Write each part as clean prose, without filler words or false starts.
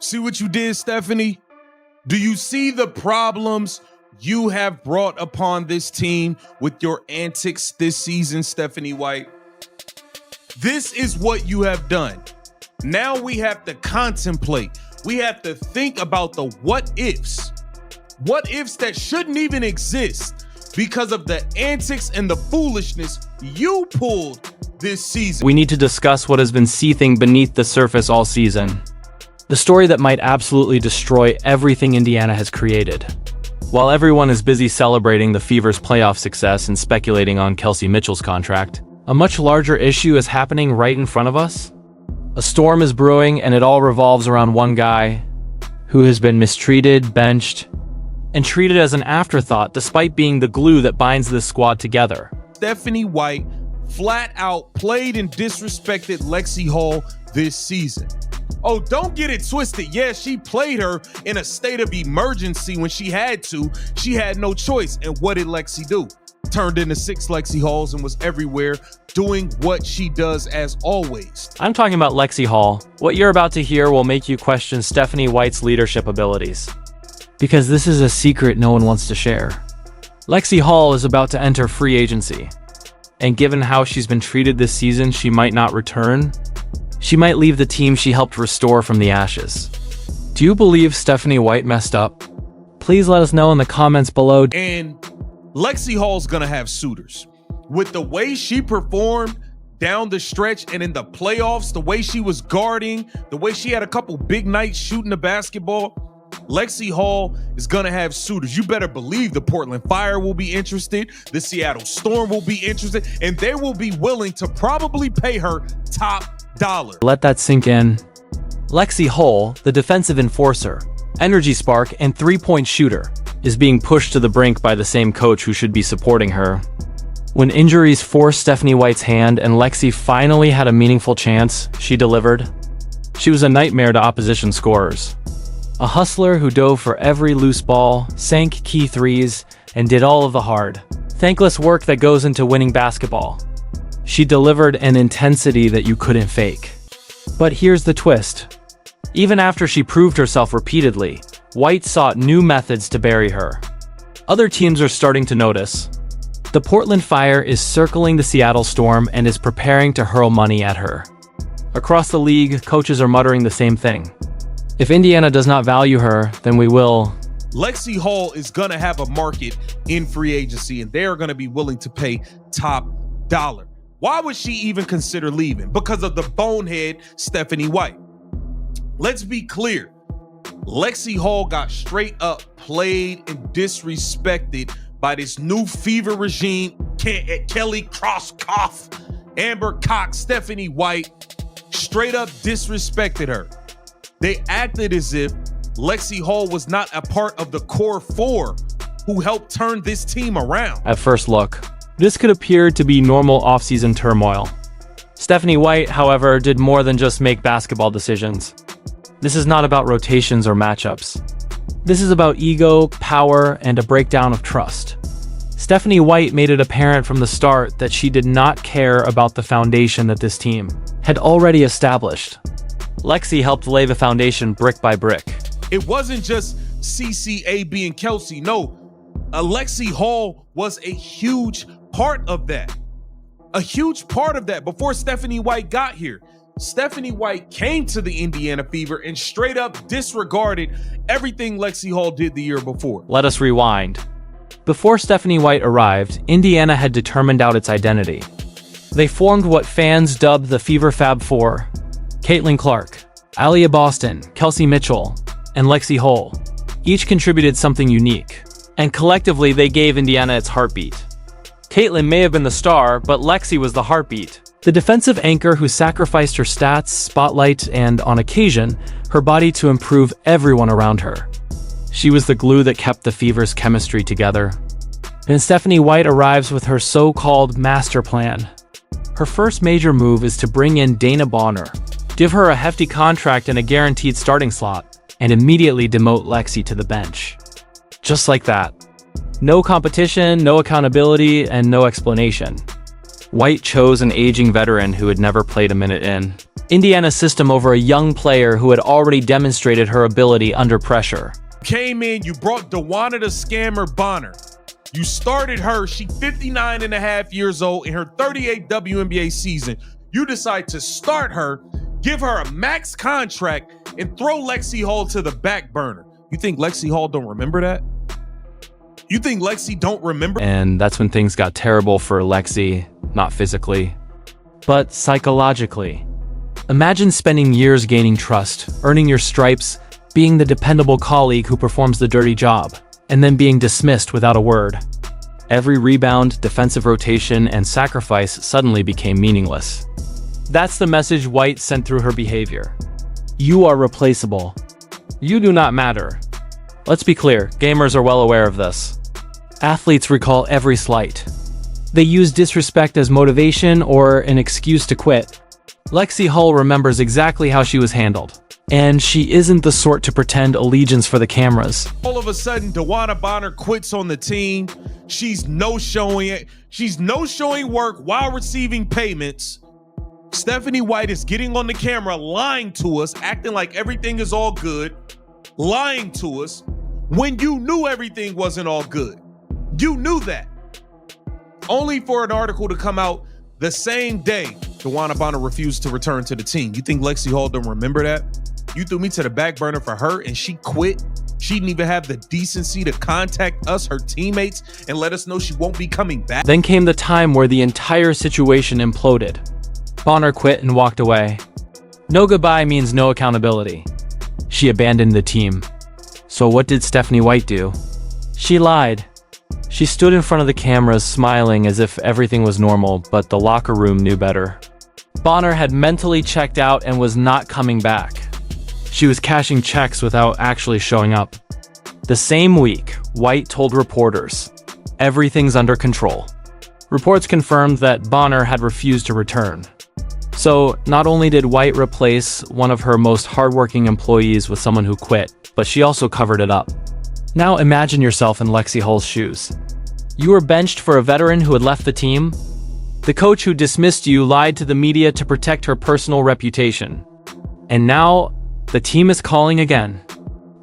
See what you did, Stephanie? Do you see the problems you have brought upon this team with your antics this season, Stephanie White? This is what you have done. Now we have to contemplate. We have to think about the what ifs. What ifs that shouldn't even exist because of the antics and the foolishness you pulled this season. We need to discuss what has been seething beneath the surface all season. The story that might absolutely destroy everything Indiana has created. While everyone is busy celebrating the Fever's playoff success and speculating on Kelsey Mitchell's contract, a much larger issue is happening right in front of us. A storm is brewing, and it all revolves around one guy who has been mistreated, benched, and treated as an afterthought despite being the glue that binds this squad together. Stephanie White flat out played and disrespected Lexie Hall this season. Oh, don't get it twisted. Yeah, she played her in a state of emergency when she had to. She had no choice. And what did Lexie do? Turned into 6 Lexie Halls and was everywhere doing what she does as always. I'm talking about Lexie Hall. What you're about to hear will make you question Stephanie White's leadership abilities. Because this is a secret no one wants to share. Lexie Hall is about to enter free agency. And given how she's been treated this season, she might not return. She might leave the team she helped restore from the ashes. Do you believe Stephanie White messed up? Please let us know in the comments below. And Lexie Hall's gonna have suitors. With the way she performed down the stretch and in the playoffs, the way she was guarding, the way she had a couple big nights shooting the basketball, Lexie Hall is gonna have suitors. You better believe the Portland Fire will be interested, the Seattle Storm will be interested, and they will be willing to probably pay her top dollar. Let that sink in. Lexie Hall, the defensive enforcer, energy spark, and three-point shooter, is being pushed to the brink by the same coach who should be supporting her. When injuries forced Stephanie White's hand and Lexie finally had a meaningful chance, she delivered. She was a nightmare to opposition scorers. A hustler who dove for every loose ball, sank key threes, and did all of the hard, thankless work that goes into winning basketball. She delivered an intensity that you couldn't fake. But here's the twist. Even after she proved herself repeatedly, White sought new methods to bury her. Other teams are starting to notice. The Portland Fire is circling the Seattle Storm and is preparing to hurl money at her. Across the league, coaches are muttering the same thing. If Indiana does not value her, then we will. Lexie Hall is gonna have a market in free agency, and they are gonna be willing to pay top dollar. Why would she even consider leaving? Because of the bonehead Stephanie White. Let's be clear. Lexie Hall got straight up played and disrespected by this new Fever regime. Kelly Crosskoff, Amber Cox, Stephanie White straight up disrespected her. They acted as if Lexie Hall was not a part of the core 4 who helped turn this team around. At first look, this could appear to be normal offseason turmoil. Stephanie White, however, did more than just make basketball decisions. This is not about rotations or matchups. This is about ego, power, and a breakdown of trust. Stephanie White made it apparent from the start that she did not care about the foundation that this team had already established. Lexie helped lay the foundation brick by brick. It wasn't just CCAB and Kelsey. No, Lexie Hall was a huge part of that. A huge part of that before Stephanie White got here. Stephanie White came to the Indiana Fever and straight up disregarded everything Lexie Hall did the year before. Let us rewind. Before Stephanie White arrived, Indiana had determined out its identity. They formed what fans dubbed the Fever Fab Four: Caitlin Clark, Aliyah Boston, Kelsey Mitchell, and Lexie Hall. Each contributed something unique, and collectively they gave Indiana its heartbeat. Caitlin may have been the star, but Lexie was the heartbeat. The defensive anchor who sacrificed her stats, spotlight, and, on occasion, her body to improve everyone around her. She was the glue that kept the Fever's chemistry together. Then Stephanie White arrives with her so-called master plan. Her first major move is to bring in Dana Bonner, give her a hefty contract and a guaranteed starting slot, and immediately demote Lexie to the bench. Just like that. No competition, no accountability, and no explanation. White chose an aging veteran who had never played a minute in. Indiana's system over a young player who had already demonstrated her ability under pressure. Came in, you brought DeWanna the Scammer Bonner. You started her, she 59 and a half years old in her 38th WNBA season. You decide to start her, give her a max contract, and throw Lexie Hall to the back burner. You think Lexie Hall don't remember that? You think Lexie don't remember? And that's when things got terrible for Lexie, not physically, but psychologically. Imagine spending years gaining trust, earning your stripes, being the dependable colleague who performs the dirty job, and then being dismissed without a word. Every rebound, defensive rotation, and sacrifice suddenly became meaningless. That's the message White sent through her behavior. You are replaceable. You do not matter. Let's be clear, gamers are well aware of this. Athletes recall every slight. They use disrespect as motivation or an excuse to quit. Lexie Hull remembers exactly how she was handled. And she isn't the sort to pretend allegiance for the cameras. All of a sudden, DeWanna Bonner quits on the team. She's no-showing it. She's no-showing work while receiving payments. Stephanie White is getting on the camera, lying to us, acting like everything is all good, lying to us when you knew everything wasn't all good. You knew that. Only for an article to come out the same day DeWanna Bonner refused to return to the team. You think Lexie Hall don't remember that? You threw me to the back burner for her and she quit. She didn't even have the decency to contact us, her teammates, and let us know she won't be coming back. Then came the time where the entire situation imploded. Bonner quit and walked away. No goodbye means no accountability. She abandoned the team. So what did Stephanie White do? She lied. She stood in front of the cameras smiling as if everything was normal, but the locker room knew better. Bonner had mentally checked out and was not coming back. She was cashing checks without actually showing up. The same week, White told reporters, "Everything's under control." Reports confirmed that Bonner had refused to return. So, not only did White replace one of her most hardworking employees with someone who quit, but she also covered it up. Now imagine yourself in Lexie Hull's shoes. You were benched for a veteran who had left the team. The coach who dismissed you lied to the media to protect her personal reputation. And now, the team is calling again.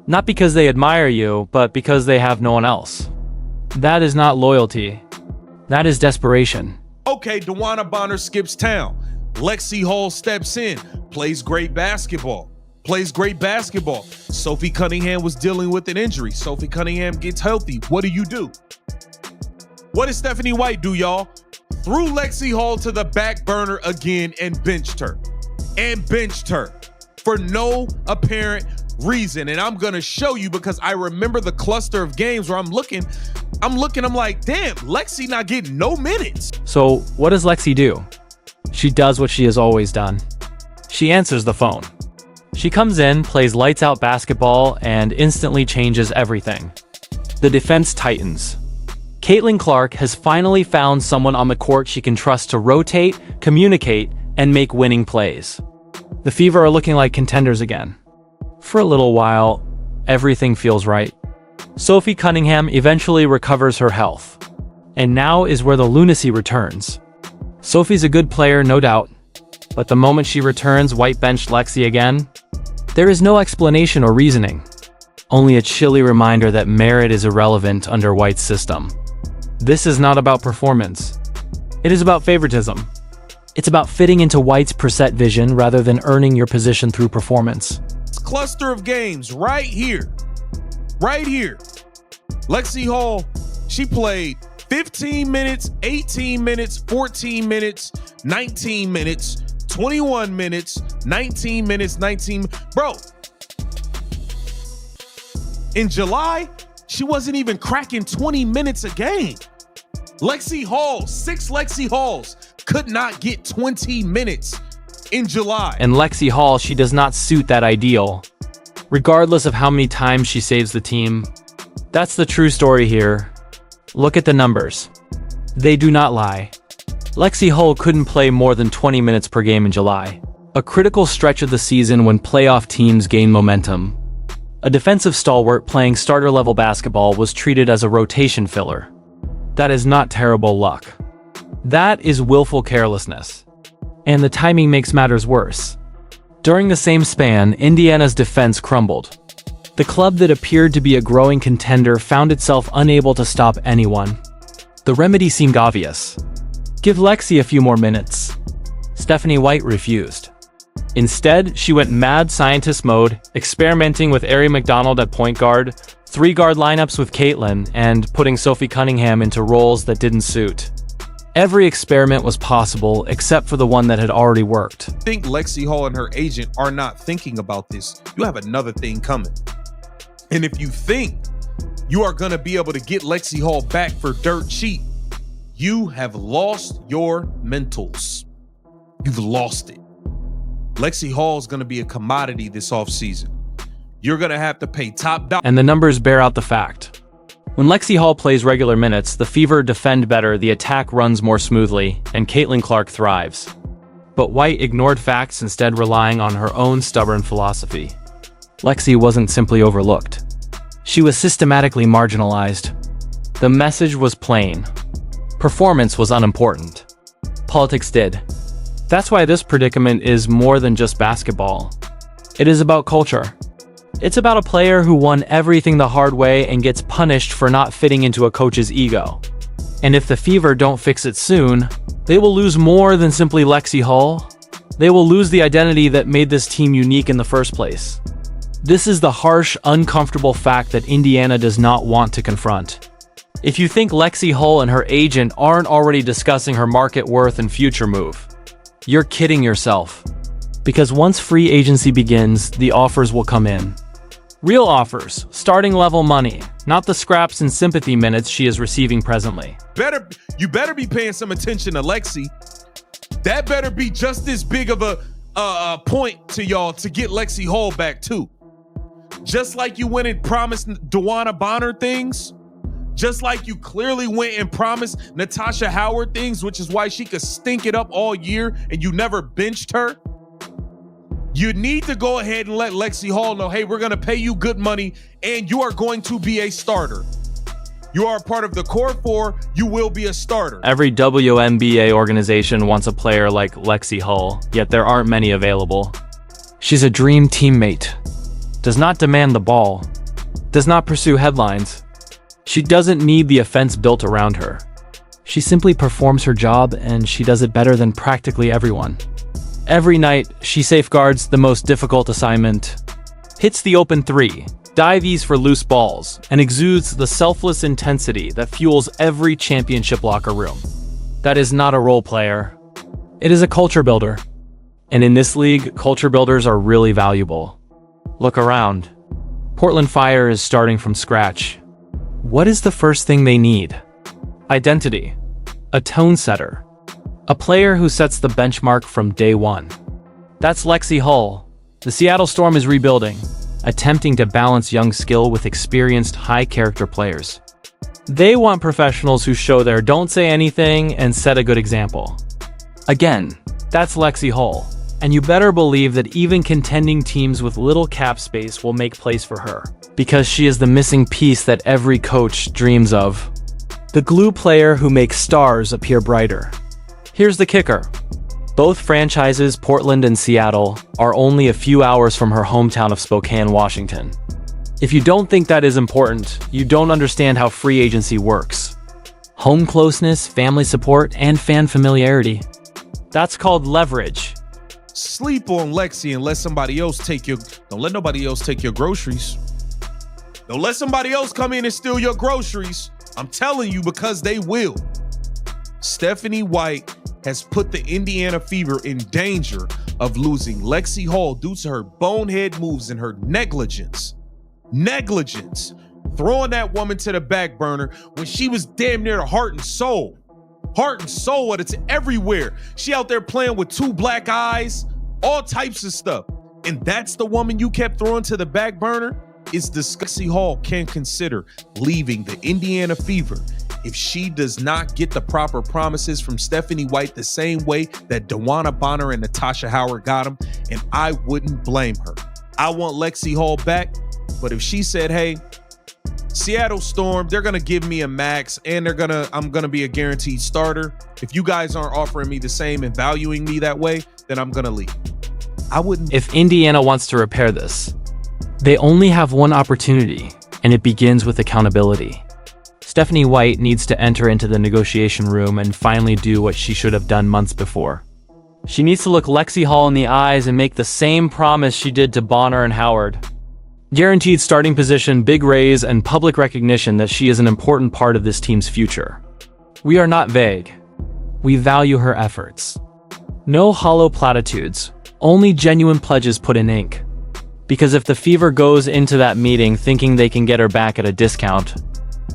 Not because they admire you, but because they have no one else. That is not loyalty. That is desperation. Okay, DeWanna Bonner skips town. Lexie Hall steps in, plays great basketball. Sophie Cunningham was dealing with an injury. Sophie Cunningham gets healthy. What do? What did Stephanie White do, y'all? Threw Lexie Hall to the back burner again and benched her. For no apparent reason. And I'm gonna show you because I remember the cluster of games where I'm looking, I'm like, damn, Lexie not getting no minutes. So what does Lexie do? She does what she has always done. She answers the phone. She comes in, plays lights out basketball, and instantly changes everything. The defense tightens. Caitlin Clark has finally found someone on the court she can trust to rotate, communicate, and make winning plays. The Fever are looking like contenders again. For a little while, everything feels right. Sophie Cunningham eventually recovers her health. And now is where the lunacy returns. Sophie's a good player, no doubt. But the moment she returns, White benched Lexie again. There is no explanation or reasoning. Only a chilly reminder that merit is irrelevant under White's system. This is not about performance. It is about favoritism. It's about fitting into White's preset vision rather than earning your position through performance. Cluster of games right here. Lexie Hall, she played 15 minutes, 18 minutes, 14 minutes, 19 minutes, 21 minutes, 19 minutes, 19. Bro, in July, she wasn't even cracking 20 minutes a game. Lexie Hall, 6 Lexie Halls could not get 20 minutes in July. And Lexie Hall, she does not suit that ideal. Regardless of how many times she saves the team, that's the true story here. Look at the numbers. They do not lie. Lexie Hull couldn't play more than 20 minutes per game in July, a critical stretch of the season when playoff teams gain momentum. A defensive stalwart playing starter-level basketball was treated as a rotation filler. That is not terrible luck. That is willful carelessness. And the timing makes matters worse. During the same span, Indiana's defense crumbled. The club that appeared to be a growing contender found itself unable to stop anyone. The remedy seemed obvious. Give Lexie a few more minutes. Stephanie White refused. Instead, she went mad scientist mode, experimenting with Ari McDonald at point guard, 3-guard lineups with Caitlin, and putting Sophie Cunningham into roles that didn't suit. Every experiment was possible except for the one that had already worked. I think Lexie Hall and her agent are not thinking about this. You have another thing coming. And if you think you are going to be able to get Lexie Hall back for dirt cheap, you have lost your mentals. You've lost it. Lexie Hall is going to be a commodity this offseason. You're going to have to pay top dollar. And the numbers bear out the fact. When Lexie Hall plays regular minutes, the Fever defend better, the attack runs more smoothly, and Caitlin Clark thrives. But White ignored facts, instead relying on her own stubborn philosophy. Lexie wasn't simply overlooked. She was systematically marginalized. The message was plain. Performance was unimportant. Politics did. That's why this predicament is more than just basketball. It is about culture. It's about a player who won everything the hard way and gets punished for not fitting into a coach's ego. And if the Fever don't fix it soon, they will lose more than simply Lexie Hall. They will lose the identity that made this team unique in the first place. This is the harsh, uncomfortable fact that Indiana does not want to confront. If you think Lexie Hall and her agent aren't already discussing her market worth and future move, you're kidding yourself. Because once free agency begins, the offers will come in. Real offers, starting level money, not the scraps and sympathy minutes she is receiving presently. You better be paying some attention to Lexie. That better be just as big of a point to y'all to get Lexie Hall back too. Just like you went and promised DeWanna Bonner things, just like you clearly went and promised Natasha Howard things, which is why she could stink it up all year and you never benched her. You need to go ahead and let Lexie Hall know, hey, we're going to pay you good money and you are going to be a starter. You are a part of the core four. You will be a starter. Every WNBA organization wants a player like Lexie Hall, yet there aren't many available. She's a dream teammate, does not demand the ball, does not pursue headlines. She doesn't need the offense built around her. She simply performs her job, and she does it better than practically everyone. Every night, she safeguards the most difficult assignment, hits the open three, dives for loose balls, and exudes the selfless intensity that fuels every championship locker room. That is not a role player. It is a culture builder. And in this league, culture builders are really valuable. Look around. Portland Fire is starting from scratch. What is the first thing they need? Identity. A tone setter. A player who sets the benchmark from day one. That's Lexie Hall. The Seattle Storm is rebuilding, attempting to balance young skill with experienced, high-character players. They want professionals who show their don't say anything and set a good example. Again, that's Lexie Hall, and you better believe that even contending teams with little cap space will make place for her, because she is the missing piece that every coach dreams of. The glue player who makes stars appear brighter. Here's the kicker. Both franchises, Portland and Seattle, are only a few hours from her hometown of Spokane, Washington. If you don't think that is important, you don't understand how free agency works. Home closeness, family support, and fan familiarity. That's called leverage. Sleep on Lexie and let somebody else don't let nobody else take your groceries. Don't let somebody else come in and steal your groceries. I'm telling you, because they will. Stephanie White has put the Indiana Fever in danger of losing Lexie Hall due to her bonehead moves and her negligence. Throwing that woman to the back burner when she was damn near the heart and soul. It's everywhere. She out there playing with 2 black eyes, all types of stuff. And that's the woman you kept throwing to the back burner? It's disgusting. Hall can consider leaving the Indiana Fever if she does not get the proper promises from Stephanie White the same way that DeWanna Bonner and Natasha Howard got them, and I wouldn't blame her. I want Lexie Hall back, but if she said, hey, Seattle Storm, they're going to give me a max and I'm going to be a guaranteed starter. If you guys aren't offering me the same and valuing me that way, then I'm going to leave. I wouldn't. If Indiana wants to repair this, they only have one opportunity, and it begins with accountability. Stephanie White needs to enter into the negotiation room and finally do what she should have done months before. She needs to look Lexie Hall in the eyes and make the same promise she did to Bonner and Howard. Guaranteed starting position, big raise, and public recognition that she is an important part of this team's future. We are not vague. We value her efforts. No hollow platitudes, only genuine pledges put in ink. Because if the Fever goes into that meeting thinking they can get her back at a discount,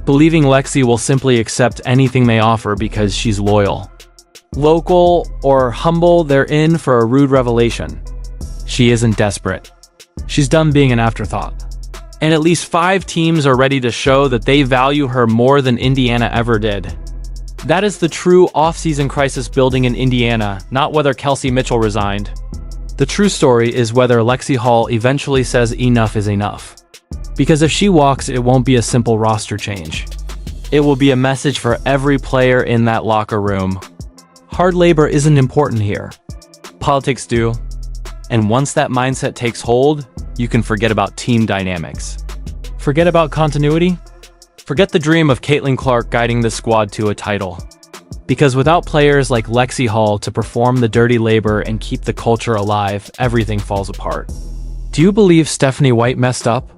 believing Lexie will simply accept anything they offer because she's loyal, local, or humble, they're in for a rude revelation. She isn't desperate. She's done being an afterthought. And at least 5 teams are ready to show that they value her more than Indiana ever did. That is the true off-season crisis building in Indiana, not whether Kelsey Mitchell resigned. The true story is whether Lexie Hall eventually says enough is enough. Because if she walks, it won't be a simple roster change. It will be a message for every player in that locker room. Hard labor isn't important here. Politics do. And once that mindset takes hold, you can forget about team dynamics. Forget about continuity? Forget the dream of Caitlin Clark guiding the squad to a title. Because without players like Lexie Hall to perform the dirty labor and keep the culture alive, everything falls apart. Do you believe Stephanie White messed up?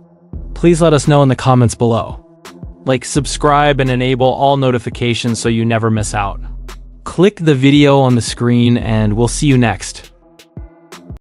Please let us know in the comments below. Like, subscribe, and enable all notifications so you never miss out. Click the video on the screen and we'll see you next.